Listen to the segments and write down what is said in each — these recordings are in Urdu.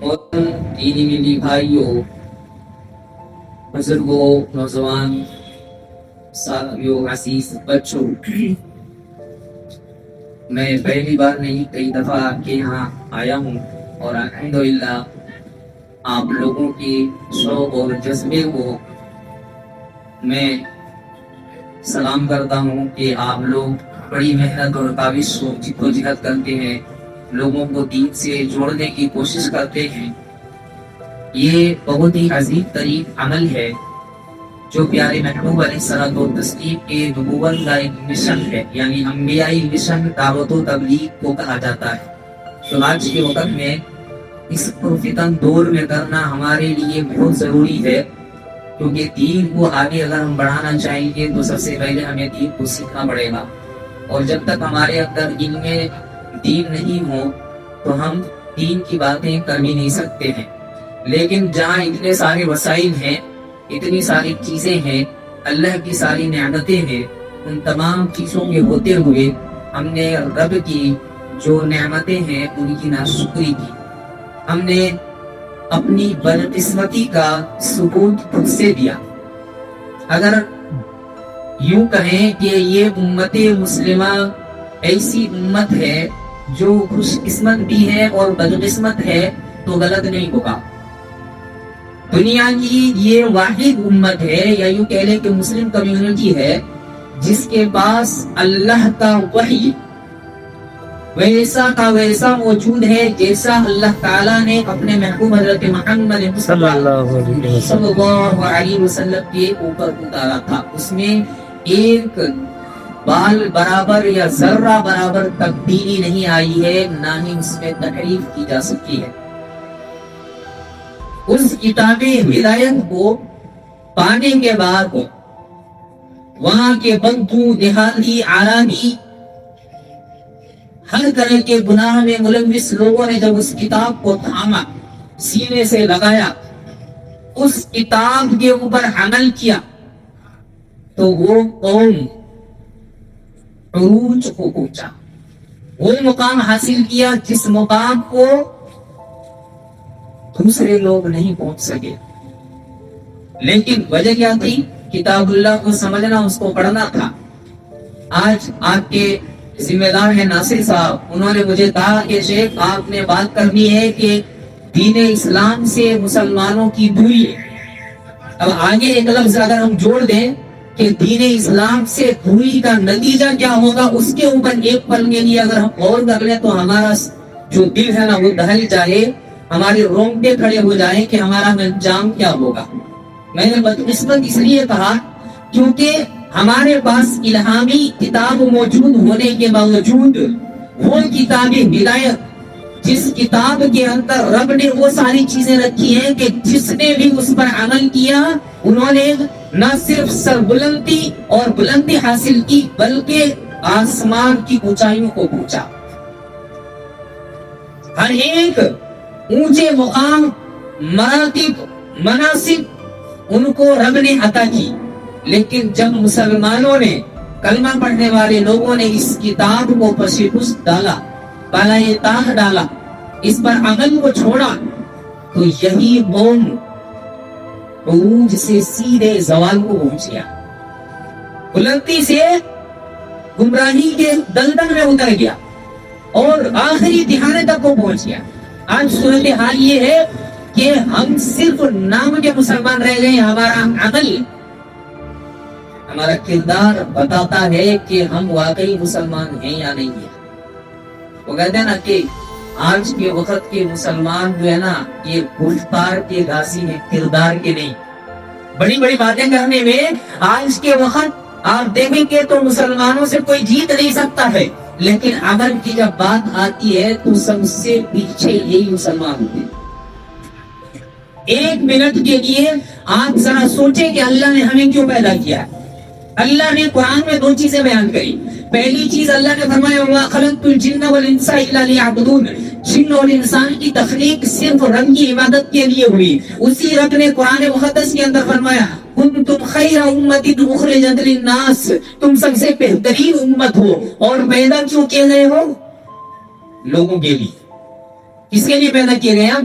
محترم دینی ملی بھائیوں، بزرگوں، نوجوان ساتھیوں، عزیز بچوں، میں پہلی بار نہیں کئی دفعہ آپ کے یہاں آیا ہوں اور الحمدللہ آپ لوگوں کی شوق اور جذبے کو میں سلام کرتا ہوں کہ آپ لوگ بڑی محنت اور کاوش و جدوجہد کرتے ہیں، لوگوں کو دین سے جوڑنے کی کوشش کرتے ہیں۔ یہ بہت ہی عظیم ترین عمل ہے جو پیارے محبوب علیہ الصلوۃ والتسلیم کے نبوت کا ایک مشن ہے، یعنی انبیائی مشن دعوت و تبلیغ کو کہا جاتا ہے۔ تو آج کے وقت میں اس پرفتن دور میں کرنا ہمارے لیے بہت ضروری ہے، کیونکہ دین کو آگے اگر ہم بڑھانا چاہیں گے تو سب سے پہلے ہمیں دین کو سیکھنا پڑے گا، اور جب تک ہمارے اندر علم دین نہیں ہو تو ہم دین کی باتیں کر بھی نہیں سکتے ہیں۔ لیکن جہاں اتنے سارے وسائل ہیں، اتنی ساری چیزیں ہیں، اللہ کی ساری نعمتیں ہیں، ان تمام چیزوں کے ہوتے ہوئے ہم نے رب کی جو نعمتیں ہیں ان کی ناشکری کی، ہم نے اپنی بدقسمتی کا ثبوت خود سے دیا۔ اگر یوں کہیں کہ یہ امت مسلمہ ایسی امت ہے جو خوش قسمت بھی ہے اور بدقسمت ہے تو غلط نہیں ہوگا۔ دنیا کی یہ واحد امت ہے، یا یوں کہہ لیں کہ مسلم کمیونٹی ہے، جس کے پاس اللہ کا وحی ویسا کا ویسا موجود ہے جیسا اللہ تعالیٰ نے اپنے محبوب حضرت محمد صلی اللہ علیہ وسلم کے اوپر اتارا تھا۔ اس میں ایک بال برابر یا ذرہ برابر تبدیلی نہیں آئی ہے، نہ ہی اس میں تحریف کی جا سکی ہے۔ اس کتاب ہدایت کو پانے کے بعد وہاں کے بندھو، دیہاتی، عالمی، ہر طرح کے گناہ میں ملوث لوگوں نے جب اس کتاب کو تھاما، سینے سے لگایا، اس کتاب کے اوپر عمل کیا، تو وہ قوم عروج کو پہنچا، وہ مقام حاصل کیا جس مقام کو دوسرے لوگ نہیں پہنچ سکے۔ لیکن وجہ کیا تھی؟ کتاب اللہ کو سمجھنا، اس کو پڑھنا تھا۔ آج آپ کے ذمہ دار ہیں ناصر صاحب، انہوں نے مجھے کہا کہ شیخ آپ نے بات کرنی ہے کہ دین اسلام سے مسلمانوں کی دوری ہے۔ اب آگے ایک لفظ اگر ہم جوڑ دیں کہ دین اسلام سے دوری کا نتیجہ کیا ہوگا، اس کے اوپر ایک پل کے لیے اگر ہم غور کر لیں تو ہمارا جو دل ہے نا وہ دہل جائے، ہمارے رونگٹے کھڑے ہو جائیں کہ ہمارا انجام کیا ہوگا۔ میں نے بدقسمت اس لیے کہا کیونکہ ہمارے پاس الہامی کتاب موجود ہونے کے باوجود وہ کتاب ہدایت جس کتاب کے اندر رب نے وہ ساری چیزیں رکھی ہیں کہ جس نے بھی اس پر عمل کیا انہوں نے نہ صرف سربلندی اور بلندی حاصل کی بلکہ آسمان کی اونچائیوں کو پہنچا۔ ہر ایک اونچے مقام، مراتب، مناصب ان کو رب نے عطا کی۔ لیکن جب مسلمانوں نے، کلمہ پڑھنے والے لوگوں نے اس کتاب کو پس پشت ڈالا، بالائے طاق ڈالا، اس پر عمل کو چھوڑا، تو یہی قوم عروج سے سیدھے زوال کو پہنچ گیا، بلندی سے گمراہی کے دلدل میں اتر گیا اور آخری دہانے تک کو پہنچ گیا۔ آج صورتحال یہ ہے کہ ہم صرف نام کے مسلمان رہ گئے، ہمارا عمل، ہمارا کردار بتاتا ہے کہ ہم واقعی مسلمان ہیں یا نہیں ہیں۔ وہ کہتے ہیں نا کہ آج کے وقت کے مسلمان جو ہے نا یہ گفتار کے غازی ہیں، کردار کے نہیں۔ بڑی بڑی باتیں کرنے میں آج کے وقت آپ دیکھیں گے تو مسلمانوں سے کوئی جیت نہیں سکتا ہے، لیکن عمل کی جب بات آتی ہے تو سب سے پیچھے یہی مسلمان ہوتے ہیں۔ ایک منٹ کے لیے آپ ذرا سوچیں کہ اللہ نے ہمیں کیوں پیدا کیا ہے۔ اللہ نے قرآن میں دو چیزیں بیان کری۔ پہلی چیز اللہ نے فرمایا وَمَا خَلَقْتُ الْجِنَّ وَالْإِنسَ إِلَّا لِيَعْبُدُونَ، جن اور انسان کی تخلیق صرف رب کی عبادت کے لیے ہوئی۔ اسی رب نے قرآن مقدس کے اندر فرمایا كُنْتُمْ خَيْرَ أُمَّةٍ أُخْرِجَتْ لِلنَّاسِ، تم سب سے بہترین امت ہو، اور پیدا کیوں کیے گئے ہو؟ لوگوں کے لیے۔ کس کے لیے پیدا کیے گئے ہم؟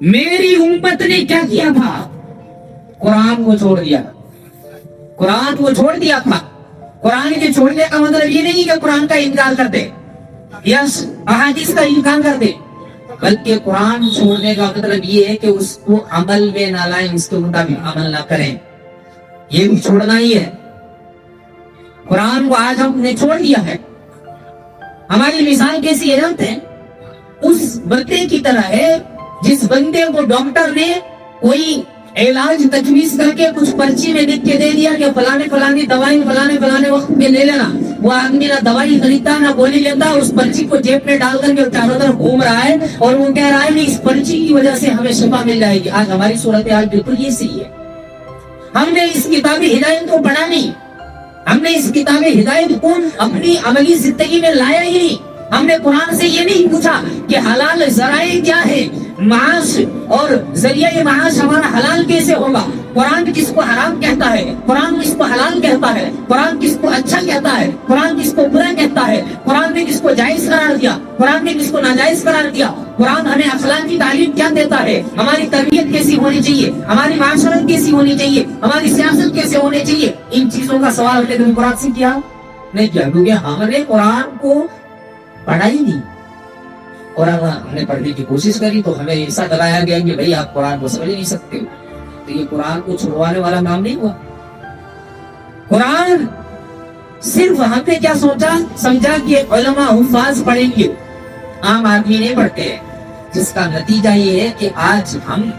میری امت نے کیا کیا تھا؟ قرآن کو چھوڑ دیا، قرآن کو چھوڑ دیا تھا۔ قرآن کے چھوڑنے کا مطلب یہ نہیں کہ قرآن کا انکار کر دے یا احادیث کا انکار کر دے، بلکہ قرآن چھوڑنے کا مطلب یہ ہے کہ اس کو عمل میں نہ لائیں، اس کے مطابق عمل نہ کریں، یہ بھی چھوڑنا ہی ہے۔ قرآن کو آج ہم نے چھوڑ دیا ہے۔ ہماری مثال کیسی ہے جانتے ہیں؟ اس بندے کی طرح ہے جس بندے کو ڈاکٹر نے کوئی علاج تجویز کر کے کچھ پرچی میں لکھ کے دے دیا کہ فلانے فلانی دوائی فلانے وقت میں لے لینا، وہ آدمی نہ دوائی خریدتا نہ گولی لیتا، اس پرچی کو جیب میں ڈال کر کے چاروں طرف گھوم رہا ہے اور وہ کہہ رہا ہے کہ اس پرچی کی وجہ سے ہمیں شفا مل جائے گی۔ آج ہماری صورتحال بالکل یہ صحیح ہے۔ ہم نے اس کتاب ہدایت کو پڑھا نہیں، ہم نے اس کتاب ہدایت کو اپنی عملی زندگی میں لایا ہی نہیں۔ ہم نے قرآن سے یہ نہیں پوچھا کہ حلال ذرائع کیا ہے، معاش اور ذریعہ معاش ہمارا حلال کیسے ہوگا، قرآن کس کو حرام کہتا ہے، قرآن کس کو حلال کہتا ہے، قرآن کس کو اچھا کہتا ہے، قرآن کس کو برا کہتا ہے، قرآن نے کس کو جائز قرار دیا، قرآن نے کس کو ناجائز قرار دیا، قرآن ہمیں اخلاق کی تعلیم کیا دیتا ہے، ہماری تربیت کیسی ہونی چاہیے، ہماری معاشرت کیسی ہونی چاہیے، ہماری سیاست کیسے ہونی چاہیے۔ ان چیزوں کا سوال ہم نے قرآن سے کیا نہیں کیا، کیونکہ ہم نے قرآن کو پڑھا ہی نہیں۔ قرآن ہم نے پڑھنے کی کوشش کری تو ہمیں ایسا دلایا گیا کہ بھئی آپ قرآن کو سمجھ نہیں سکتے ہو، تو یہ قرآن کو چھڑوانے والا کام نہیں ہوا۔ قرآن صرف ہم نے کیا سمجھا کہ علماء حفاظ پڑھیں گے، عام آدمی نہیں پڑھتے ہیں، جس کا نتیجہ یہ ہے کہ آج ہم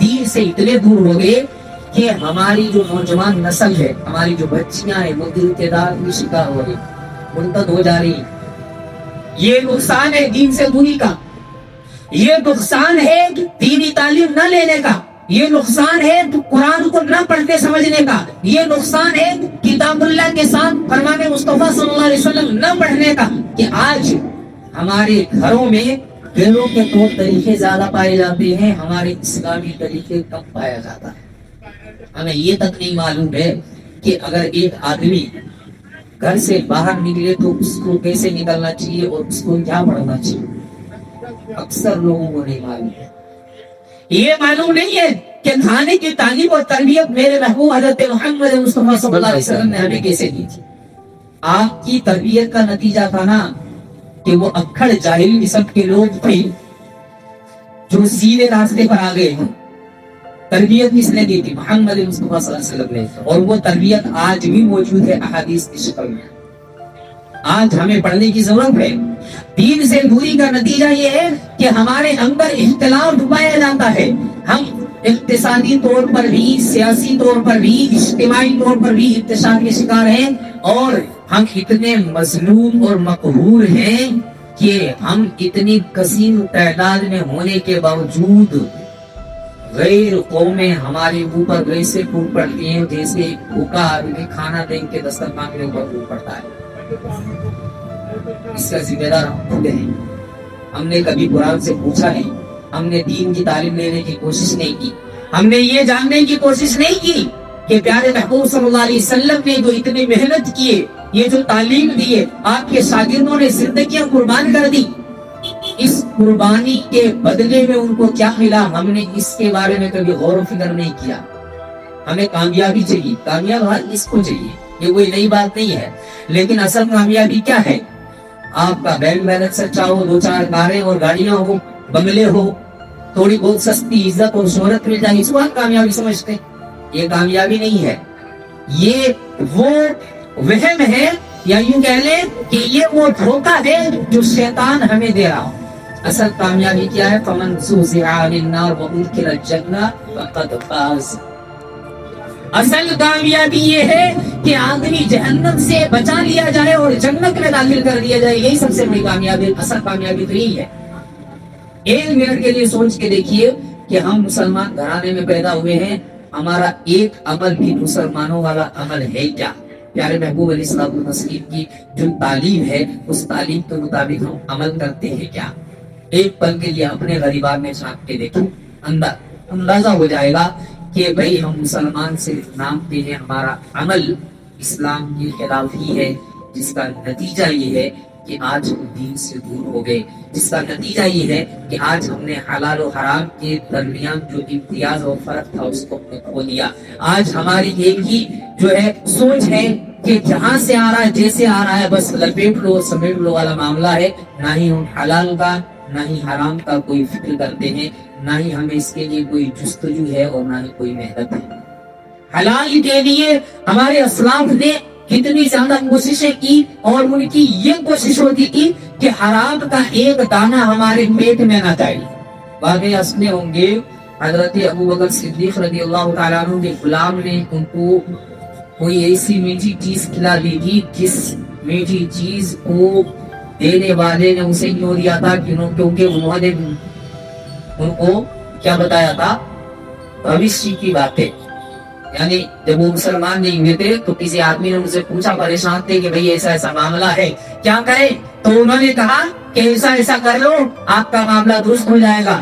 دین سے اتنے دور ہو گئے کہ ہماری جو نوجوان نسل ہے، ہماری جو بچیاں ہیں، وہ دل کے داغ کی شکار ہو رہی، مرتد ہو جا رہی۔ یہ نقصان ہے دین سے دوری کا، یہ نقصان ہے دینی تعلیم نہ لینے کا، یہ نقصان ہے قرآن کو نہ پڑھتے سمجھنے کا، یہ نقصان ہے کتاب اللہ کے ساتھ فرمان مصطفیٰ صلی اللہ علیہ وسلم نہ پڑھنے کا، کہ آج ہمارے گھروں میں غیروں کے طور طریقے زیادہ پائے جاتے ہیں، ہمارے اسلامی طریقے کم پایا جاتا ہے۔ ہمیں یہ تک نہیں معلوم ہے کہ اگر ایک آدمی گھر سے باہر نکلے تو اس کو کیسے نکلنا چاہیے اور اس کو کیا پڑھنا چاہیے، اکثر لوگوں کو نہیں معلوم ہے۔ یہ معلوم نہیں ہے کہ کھانے کی تعلیم اور تربیت میرے محبوب حضرت محمد مصطفیٰ صلی اللہ علیہ وسلم نے ہمیں کیسے دی تھی۔ آپ کی تربیت کا نتیجہ تھا نا کہ وہ اکھڑ جاہل قسم کے لوگ تھے جو سیدھے راستے پر آ گئے ہیں۔ تربیت کس نے دی تھی؟ محمد مصطفیٰ صلی اللہ علیہ وسلم نے، اور وہ تربیت آج بھی موجود ہے احادیث کی شکل میں۔ آج ہمیں پڑھنے کی ضرورت ہے۔ دین سے دوری کا نتیجہ یہ ہے کہ ہمارے اندر اختلاف پایا جاتا ہے، ہم اقتصادی طور پر بھی، سیاسی طور پر بھی، اجتماعی طور پر بھی انتشار کے شکار ہیں، اور ہم اتنے مظلوم اور مقہور ہیں کہ ہم اتنی کثیر تعداد میں ہونے کے باوجود غیر قومیں ہمارے اوپر ویسے ٹوٹ پڑتی ہیں جیسے بھوکا آدمی کھانا دیں کے دسترخوان کے اوپر ٹوٹ پڑتا ہے۔ اس کا ذمہ دار ہم خود ہیں۔ ہم نے کبھی قرآن سے پوچھا نہیں، ہم نے دین کی تعلیم لینے کی کوشش نہیں کی، ہم نے یہ جاننے کی کوشش نہیں کی کہ پیارے محبوب صلی اللہ علیہ وسلم نے جو اتنی محنت کیے، یہ جو تعلیم دیے، آپ کے شاگردوں نے زندگیاں قربان کر دی، اس قربانی کے بدلے میں ان کو کیا ملا، ہم نے اس کے بارے میں کبھی غور و فکر نہیں کیا۔ ہمیں کامیابی چاہیے، کامیاب ہر کس کو چاہیے، یہ کوئی نئی بات نہیں ہے، لیکن اصل کامیابی کیا ہے؟ آپ کا بینک بیلنس اچھا ہو، 2-4 کاریں اور گاڑیاں ہو، بنگلے ہو، تھوڑی بہت سستی عزت اور شہرت مل جائے، اس کو ہم کامیابی سمجھتے ہیں۔ یہ کامیابی نہیں ہے، یہ وہ وہم ہے، یا یوں کہہ لیں کہ یہ وہ دھوکہ ہے جو شیطان ہمیں دے رہا ہو۔ اصل کامیابی کیا ہے؟ فمن زحزح عن النار وادخل الجنہ فقد فاز۔ اصل کامیابی یہ ہے کہ آدمی جہنم سے بچا لیا جائے اور جنت میں داخل کر دیا جائے، یہی سب سے بڑی کامیابی۔ اصل کامیابی تو یہی ہے۔ 1 منٹ کے لیے سوچ کے دیکھیے کہ ہم مسلمان گھرانے میں پیدا ہوئے ہیں، ہمارا ایک عمل بھی مسلمانوں والا عمل ہے کیا؟ پیارے محبوب علیہ الصلوۃ والتسلیم کی جو تعلیم ہے، اس تعلیم کے مطابق ہم عمل کرتے ہیں کیا؟ ایک پل کے لیے اپنے غریبان میں جھانک کے دیکھو، اندازہ ہو جائے گا کہ بھئی ہم مسلمان صرف نام پہ ہیں، ہمارا عمل اسلام کے خلاف ہی ہے، جس کا نتیجہ یہ ہے کہ آج ہم دین سے دور ہو گئے، جس کا نتیجہ یہ ہے کہ آج ہم نے حلال و حرام کے درمیان جو امتیاز اور فرق تھا اس کو ہم نے کھو لیا۔ آج ہماری ایک ہی جو ہے سوچ ہے کہ جہاں سے آ رہا ہے جیسے آ رہا ہے بس لپیٹ لو سمیٹ لو والا معاملہ ہے، نہ ہی ہم حلال کا نہ ہی حرام کا کوئی فکر کرتے ہیں، نہ ہی ہمیں اس کے لیے کوئی جستجو ہے اور نہ ہی کوئی محنت ہے۔ حلال کے لیے ہمارے اسلاف نے کتنی زیادہ کوششیں کی اور ان کی یہ کوشش ہوتی تھی کہ حرام کا ایک دانہ ہمارے پیٹ میں نہ جائے۔ واقعی سنے ہوں گے حضرت ابوبکر صدیق رضی اللہ تعالیٰ عنہ کے غلام نے ان کو کوئی ایسی میٹھی چیز کھلا دی تھی جس میٹھی چیز کو دینے والے نے اسے کیوں دیا تھا، کیونکہ انہوں نے ان کو کیا بتایا تھا، بھوشیہ کی باتیں۔ یعنی جب وہ مسلمان نہیں ہوئے تھے تو کسی آدمی نے ان سے پوچھا، پریشان تھے کہ بھئی ایسا ایسا معاملہ ہے کیا کریں، تو انہوں نے کہا کہ ایسا ایسا کر لو آپ کا معاملہ درست ہو جائے گا۔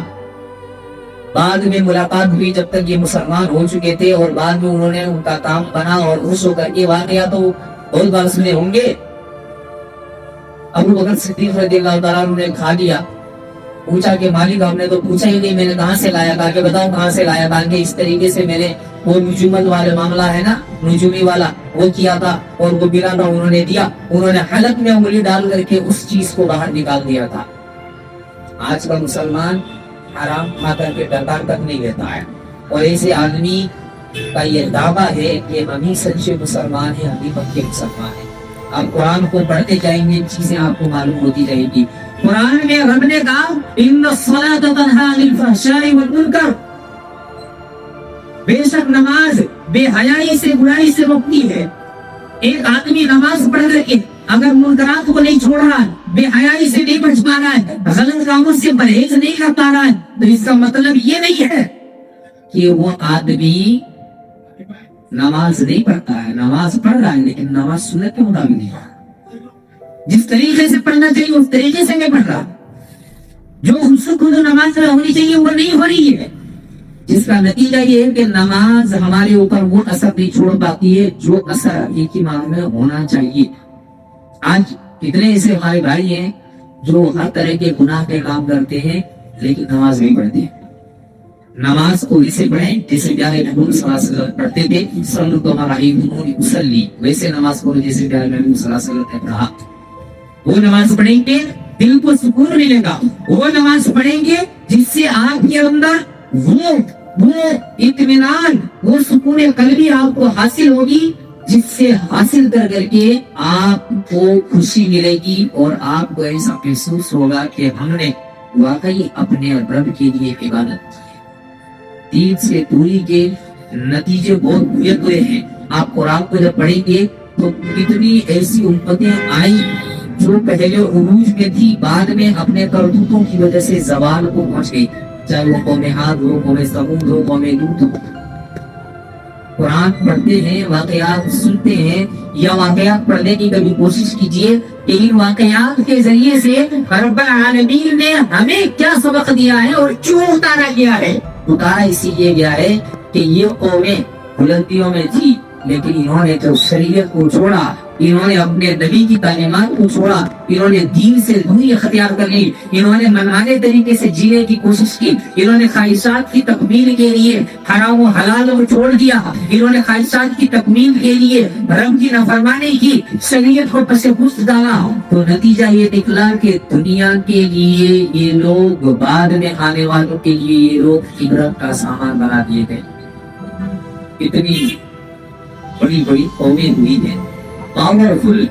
بعد میں ملاقات ہوئی جب تک یہ مسلمان ہو چکے تھے اور بعد میں انہوں نے ان کا کام بنا اور خوش ہو کر کے واقعہ تو بہت بار سنے ہوں گے۔ ابوبکر صدیق رضی اللہ تعالیٰ عنہ نے کھا لیا، پوچھا کہ مالک ہم نے تو پوچھا ہی نہیں میں نے کہاں سے لایا، کہا کہ بتاؤ کہاں سے لایا، کہا کہ اس طریقے سے میں نے وہ نجومت والے معاملہ ہے نا نجومی والا وہ کیا تھا اور وہ گرا تھا انہوں نے دیا، انہوں نے حلق میں انگلی ڈال کر کے اس چیز کو باہر نکال دیا تھا۔ آج کا مسلمان حرام کھا کر کے ڈکار تک نہیں لیتا ہے اور ایسے آدمی کا یہ دعویٰ ہے کہ ہم ہی سچے مسلمان ہیں، ہم ہی پکے مسلمان ہیں۔ آپ قرآن کو پڑھتے جائیں گے چیزیں آپ کو معلوم ہوتی رہے گی۔ قرآن میں رب نے کہا ان الصلاۃ تنہی عن الفحشاء والمنکر، بے شک نماز بے حیائی سے برائی سے روکتی ہے۔ ایک آدمی نماز پڑھ کر کے اگر منکرات کو نہیں چھوڑ رہا ہے، بے حیائی سے نہیں بچ پا رہا ہے، غلط کاموں سے پرہیز نہیں کر پا رہا ہے، تو اس کا مطلب یہ نہیں ہے کہ وہ آدمی نماز نہیں پڑھتا ہے، نماز پڑھ رہا ہے لیکن نماز سنت کے مطابق نہیں پڑھ رہا، جس طریقے سے پڑھنا چاہیے اس طریقے سے نہیں پڑھ رہا، جو خود نماز میں ہونی چاہیے وہ نہیں ہو رہی ہے، جس کا نتیجہ یہ ہے کہ نماز ہمارے اوپر وہ اثر نہیں چھوڑ پاتی ہے جو اثر حقیقی معنی میں ہونا چاہیے۔ آج کتنے ایسے ہمارے بھائی ہیں جو ہر طرح کے گناہ کے کام کرتے ہیں لیکن نماز نہیں پڑھتے۔ نماز کو اسے پڑھیں جیسے پیارے محبوب صلی اللہ علیہ وسلم پڑھتے تھے، صلو کما رأیتمونی اصلی، ویسے نماز پڑھو جیسے پیارے محبوب صلی اللہ علیہ وسلم نے پڑھا۔ وہ نماز پڑھیں گے دل کو سکون ملے گا، وہ نماز پڑھیں گے جس سے آپ کے اندر وہ اطمینان وہ سکون قلبی آپ کو حاصل ہوگی، جس سے حاصل کر کے آپ کو خوشی ملے گی اور آپ کو ایسا محسوس ہوگا کہ ہم نے واقعی اپنے رب کے لیے عبادت کی۔ دین سے دوری کے نتیجے بہت ہوئے ہیں۔ آپ قرآن کو جب پڑھیں گے تو کتنی ایسی امتیں آئی جو پہلے عروج میں تھی، بعد میں اپنے کرتوتوں کی وجہ سے زوال کو پہنچ گئی، چاہے وہ قوم عاد ہو، قوم ثمود ہو، قوم لوط ہو۔ قرآن پڑھتے ہیں، واقعات سنتے ہیں یا واقعات پڑھنے کی کبھی کوشش کیجئے کہ ان واقعات کے ذریعے سے رب العالمین نے ہمیں کیا سبق دیا ہے اور کیوں اتارا گیا ہے۔ اتارا اسی لیے گیا ہے کہ یہ قومیں بلندیوں میں تھی لیکن انہوں نے جو شریعت کو چھوڑا، انہوں نے اپنے نبی کی تعلیمات کو چھوڑا، انہوں نے دین سے دوری اختیار کر لی، انہوں نے منمانے طریقے سے جینے کی کوشش کی، انہوں نے خواہشات کی تکمیل کے لیے حرام و حلال کو چھوڑ دیا، انہوں نے خواہشات کی تکمیل کے لیے رب کی نافرمانی کی، شریعت کو پس پشت ڈالا، تو نتیجہ یہ نکلا کہ دنیا کے لیے یہ لوگ، بعد میں آنے والوں کے لیے یہ لوگ عبرت کا سامان بنا دیے گئے۔ اتنی بڑی بڑی قومیں ہوئی ہیں پاورفل،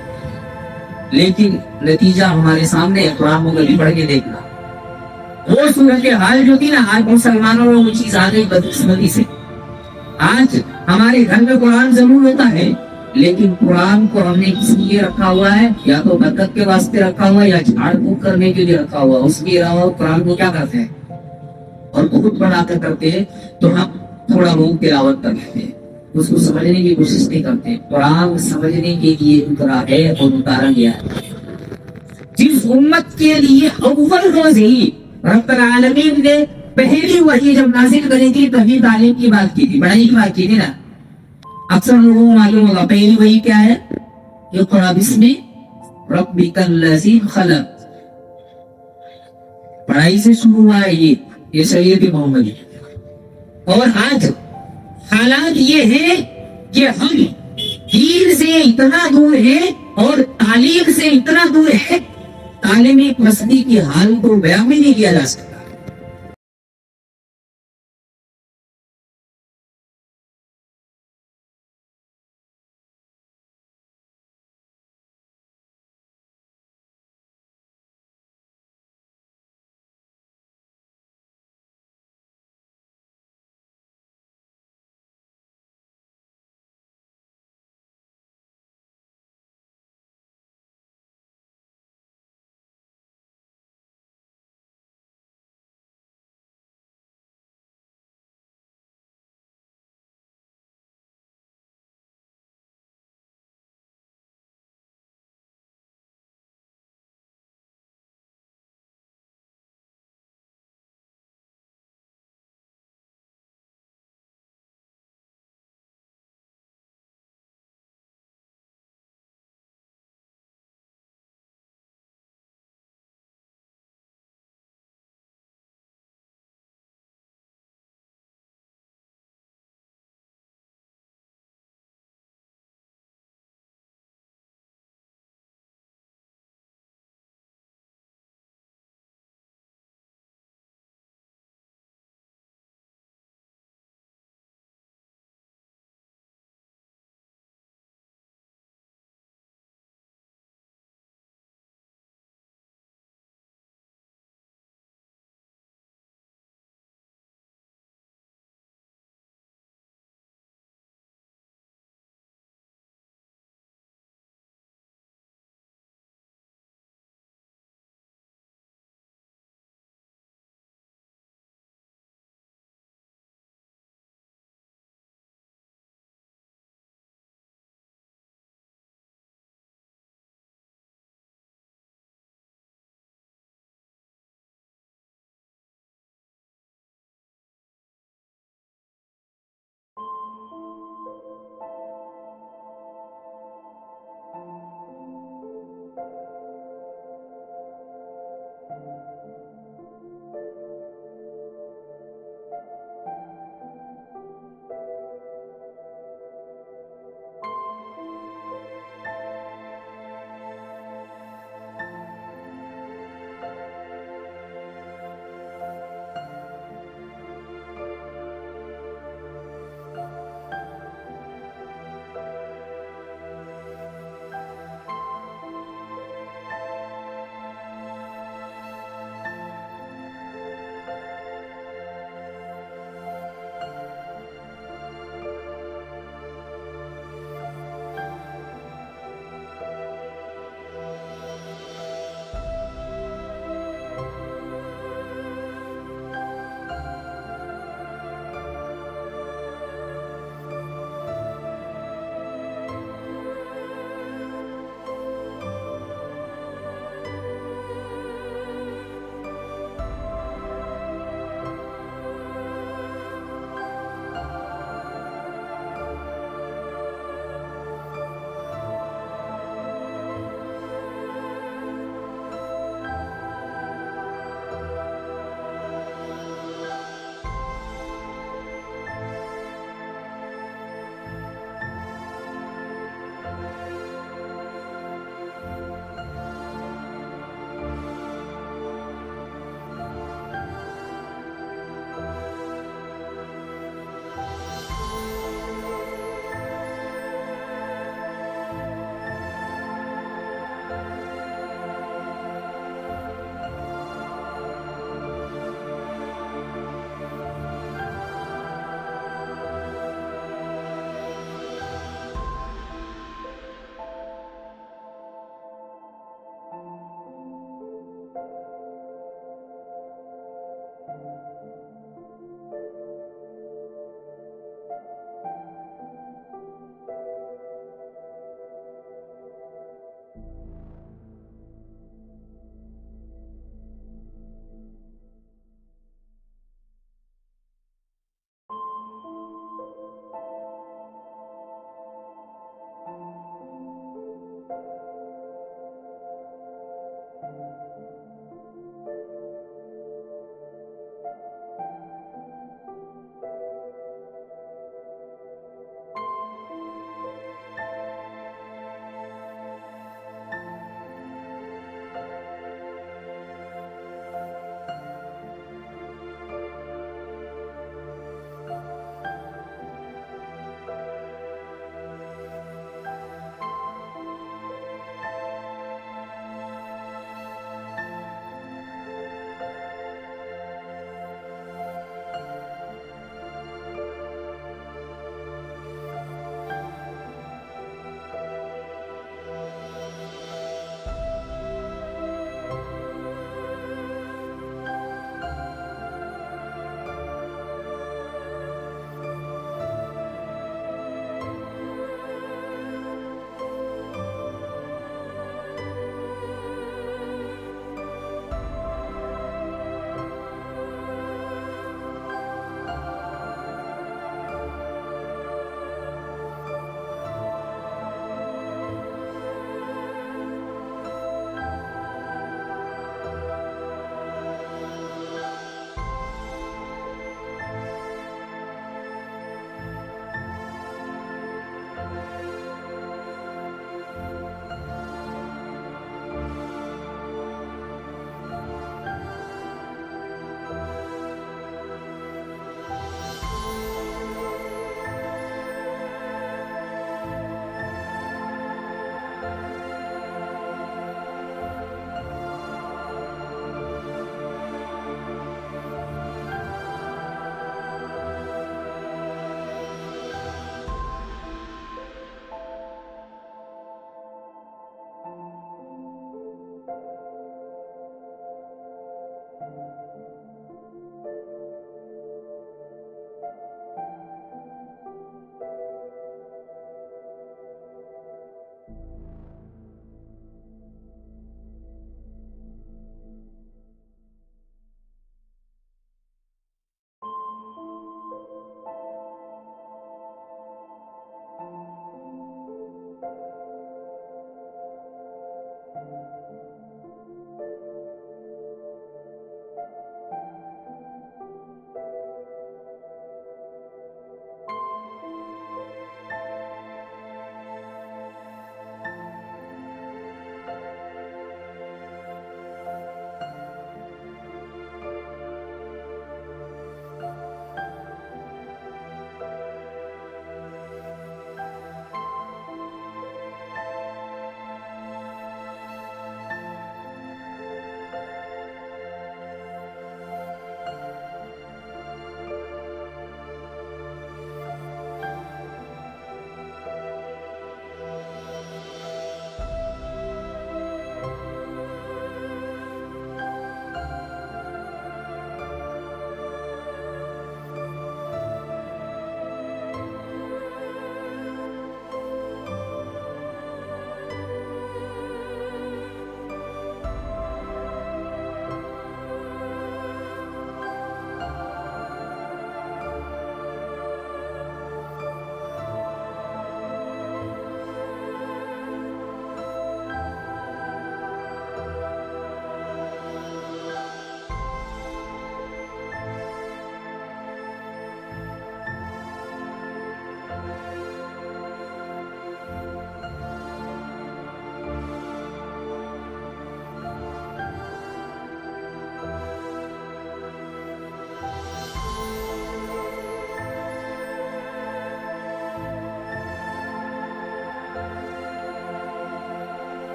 لیکن نتیجہ ہمارے سامنے ہے۔ قرآن کو کبھی پڑھ کے دیکھنا، وہ صورتحال جو تھی نا، آج مسلمانوں میں وہ چیز آ گئی بدقسمتی سے۔ آج ہمارے گھر میں قرآن ضرور ہوتا ہے لیکن قرآن کو ہم نے کس لیے رکھا ہوا ہے؟ یا تو برکت کے واسطے رکھا ہوا ہے یا جھاڑ پھونک کرنے کے لیے رکھا ہوا ہے۔ اس کے علاوہ قرآن کو کیا کرتے ہیں اور بہت بڑھا کر کرتے ہیں تو ہم تھوڑا روک تلاوت کر لیتے ہیں، اس کو سمجھنے کی کوشش نہیں کرتے۔ قرآن سمجھنے کے لیے اترا ہے اور اتارا گیا ہے۔ جس امت کے لیے اول روز ہی رب العالمین نے پہلی وحی جب نازل کری تھی تبھی تعلیم کی بات کی تھی، پڑھائی کی بات کی تھی نا۔ اکثر لوگوں کو معلوم ہوگا پہلی وحی کیا ہے؟ اقرأ باسم ربک الذی خلق. پڑھائی سے شروع ہوا ہے یہ سید محمدی. اور آج حالات یہ ہے کہ ہم دین سے اتنا دور ہے اور تعلیم سے اتنا دور ہے, تعلیمی پستی کی حال کو بیان بھی نہیں کیا جا سکتا.